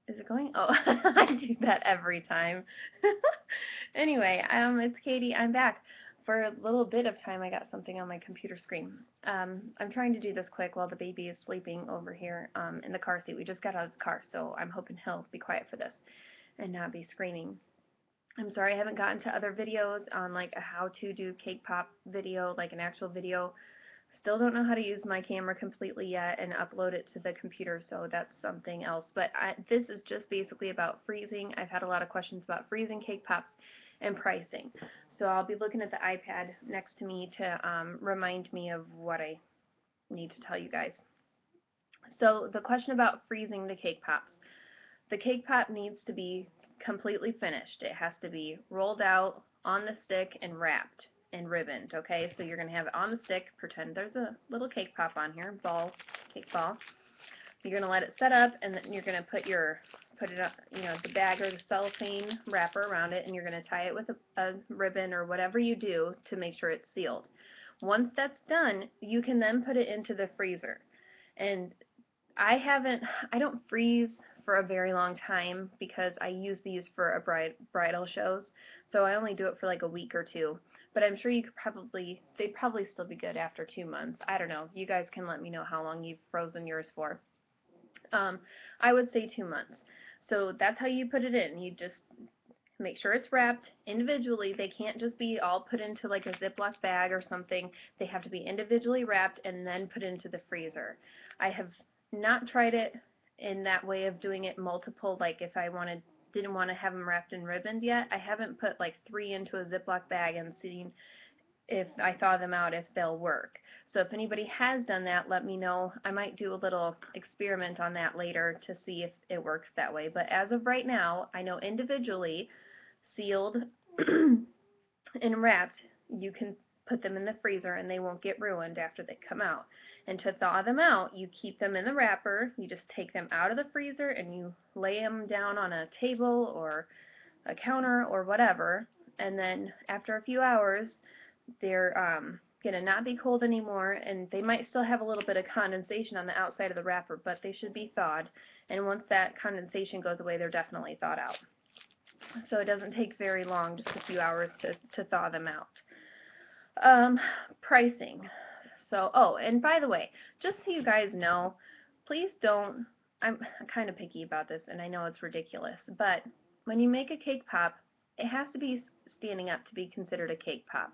Is it going? Oh, I do that every time. Anyway, it's Katie. I'm back. For a little bit of time, I got something on my computer screen. I'm trying to do this quick while the baby is sleeping over here in the car seat. We just got out of the car, so I'm hoping he'll be quiet for this and not be screaming. I'm sorry I haven't gotten to other videos on like a how to do cake pop video, like an actual video. Still don't know how to use my camera completely yet and upload it to the computer, so that's something else. But this is just basically about freezing. I've had a lot of questions about freezing cake pops and pricing. So I'll be looking at the iPad next to me to remind me of what I need to tell you guys. So the question about freezing the cake pops. The cake pop needs to be completely finished. It has to be rolled out on the stick and wrapped and ribboned, okay? So you're going to have it on the stick. Pretend there's a little cake pop on here, cake ball. You're going to let it set up, and then you're going to put it up, the bag or the cellophane wrapper around it, and you're going to tie it with a ribbon or whatever you do to make sure it's sealed. Once that's done, you can then put it into the freezer. And I don't freeze for a very long time because I use these for a bridal shows, so I only do it for like a week or two. But I'm sure they'd probably still be good after 2 months. I don't know. You guys can let me know how long you've frozen yours for. Um, I would say 2 months. So that's how you put it in. You just make sure it's wrapped individually. They can't just be all put into like a Ziploc bag or something. They have to be individually wrapped and then put into the freezer. I have not tried it in that way of doing it multiple, like if I didn't want to have them wrapped and ribboned yet. I haven't put like 3 into a Ziploc bag and seen if I thaw them out if they'll work. So if anybody has done that, let me know. I might do a little experiment on that later to see if it works that way. But as of right now, I know individually sealed and wrapped, you can put them in the freezer and they won't get ruined after they come out. And to thaw them out, you keep them in the wrapper. You just take them out of the freezer and you lay them down on a table or a counter or whatever. And then after a few hours, they're going to not be cold anymore, and they might still have a little bit of condensation on the outside of the wrapper, but they should be thawed. And once that condensation goes away, they're definitely thawed out. So it doesn't take very long, just a few hours to thaw them out. Pricing. So, oh, and by the way, just so you guys know, please don't, I'm kind of picky about this, and I know it's ridiculous, but when you make a cake pop, it has to be standing up to be considered a cake pop.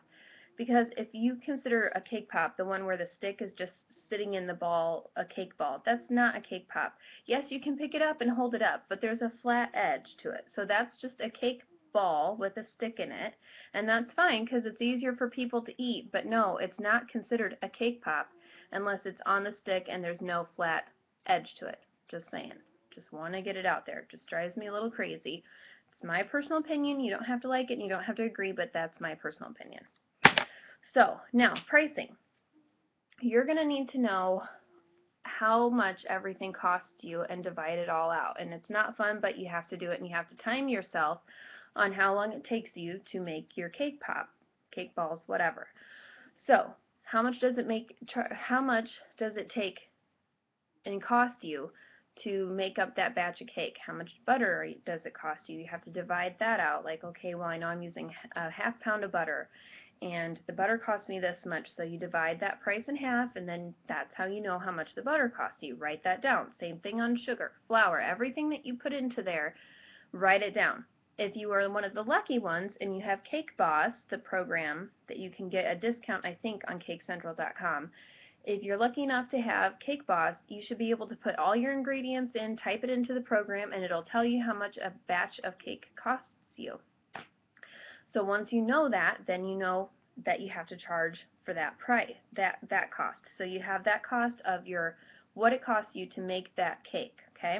Because if you consider a cake pop the one where the stick is just sitting in the ball, a cake ball, that's not a cake pop. Yes, you can pick it up and hold it up, but there's a flat edge to it. So that's just a cake ball with a stick in it, and that's fine because it's easier for people to eat, but no, it's not considered a cake pop unless it's on the stick and there's no flat edge to it. Just saying. Just want to get it out there. It just drives me a little crazy. It's my personal opinion. You don't have to like it and you don't have to agree, but that's my personal opinion. So now pricing. You're going to need to know how much everything costs you and divide it all out. And it's not fun, but you have to do it, and you have to time yourself on how long it takes you to make your cake pop, cake balls, whatever. So how much does it take and cost you to make up that batch of cake? How much butter does it cost you? You have to divide that out. Like, okay, well, I know I'm using a half pound of butter, and the butter costs me this much, so you divide that price in half, and then that's how you know how much the butter costs you. Write that down. Same thing on sugar, flour, everything that you put into there, write it down. If you are one of the lucky ones and you have Cake Boss, the program that you can get a discount, I think, on CakeCentral.com, if you're lucky enough to have Cake Boss, you should be able to put all your ingredients in, type it into the program, and it'll tell you how much a batch of cake costs you. So once you know that, then you know that you have to charge for that price, that cost. So you have that cost of what it costs you to make that cake, okay?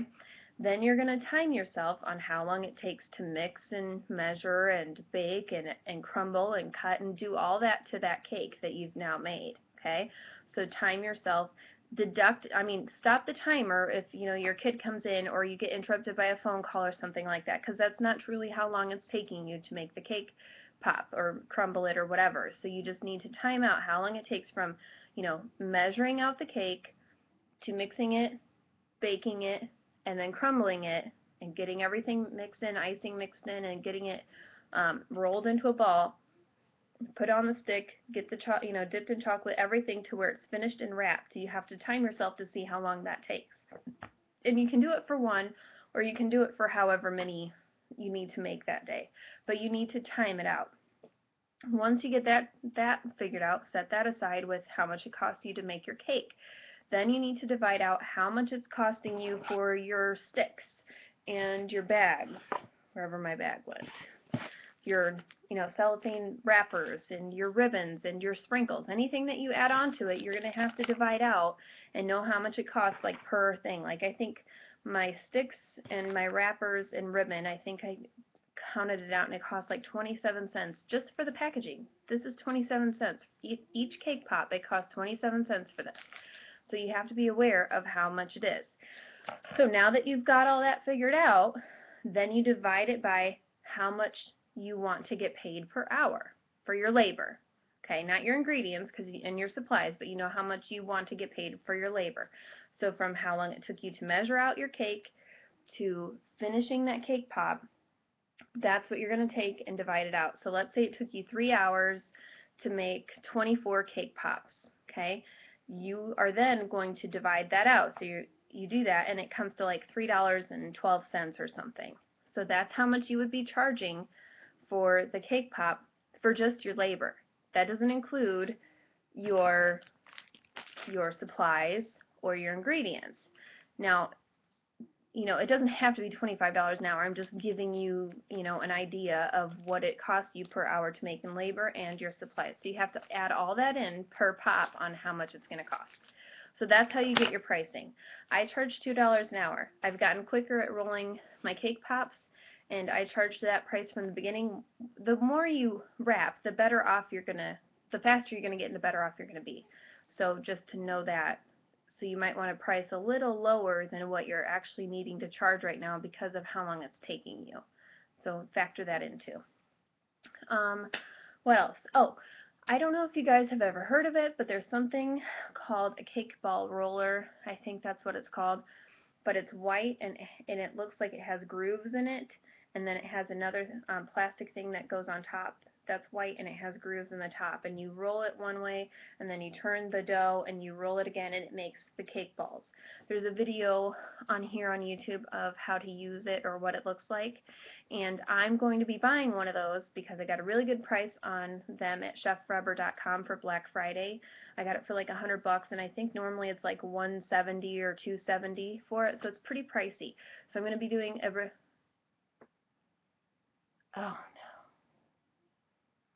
Then you're going to time yourself on how long it takes to mix and measure and bake and crumble and cut and do all that to that cake that you've now made, okay? So time yourself. Stop the timer if your kid comes in or you get interrupted by a phone call or something like that, because that's not truly how long it's taking you to make the cake pop or crumble it or whatever. So you just need to time out how long it takes from measuring out the cake to mixing it, baking it, and then crumbling it and getting everything mixed in, icing mixed in, and getting it rolled into a ball, put on the stick, get the dipped in chocolate, everything to where it's finished and wrapped. You have to time yourself to see how long that takes. And you can do it for one, or you can do it for however many you need to make that day. But you need to time it out. Once you get that figured out, set that aside with how much it costs you to make your cake. Then you need to divide out how much it's costing you for your sticks and your bags, wherever my bag went, your cellophane wrappers and your ribbons and your sprinkles. Anything that you add on to it, you're going to have to divide out and know how much it costs, like per thing. Like I think my sticks and my wrappers and ribbon, I think I counted it out and it cost like 27 cents just for the packaging. This is 27 cents. Each cake pop, it costs 27 cents for this. So you have to be aware of how much it is. So now that you've got all that figured out, then you divide it by how much you want to get paid per hour for your labor. Okay, not your ingredients and your supplies, but you know how much you want to get paid for your labor. So from how long it took you to measure out your cake to finishing that cake pop, that's what you're going to take and divide it out. So let's say it took you 3 hours to make 24 cake pops. Okay, you are then going to divide that out. So you do that, and it comes to like $3.12 or something. So that's how much you would be charging for the cake pop for just your labor. That doesn't include your supplies or your ingredients. Now, it doesn't have to be $25 an hour. I'm just giving you, an idea of what it costs you per hour to make in labor and your supplies. So you have to add all that in per pop on how much it's going to cost. So that's how you get your pricing. I charge $2 an hour. I've gotten quicker at rolling my cake pops, and I charged that price from the beginning. The more you wrap, the better off the faster you're going to get and the better off you're going to be. So just to know that. So you might want to price a little lower than what you're actually needing to charge right now because of how long it's taking you. So factor that in too. What else? Oh, I don't know if you guys have ever heard of it, but there's something called a cake ball roller. I think that's what it's called. But it's white and it looks like it has grooves in it, and then it has another plastic thing that goes on top that's white and it has grooves in the top, and you roll it one way and then you turn the dough and you roll it again and it makes the cake balls. There's a video on here on YouTube of how to use it or what it looks like, and I'm going to be buying one of those because I got a really good price on them at chefforever.com for Black Friday. I got it for like $100, and I think normally it's like $170 or $270 for it, so it's pretty pricey. So I'm going to be doing oh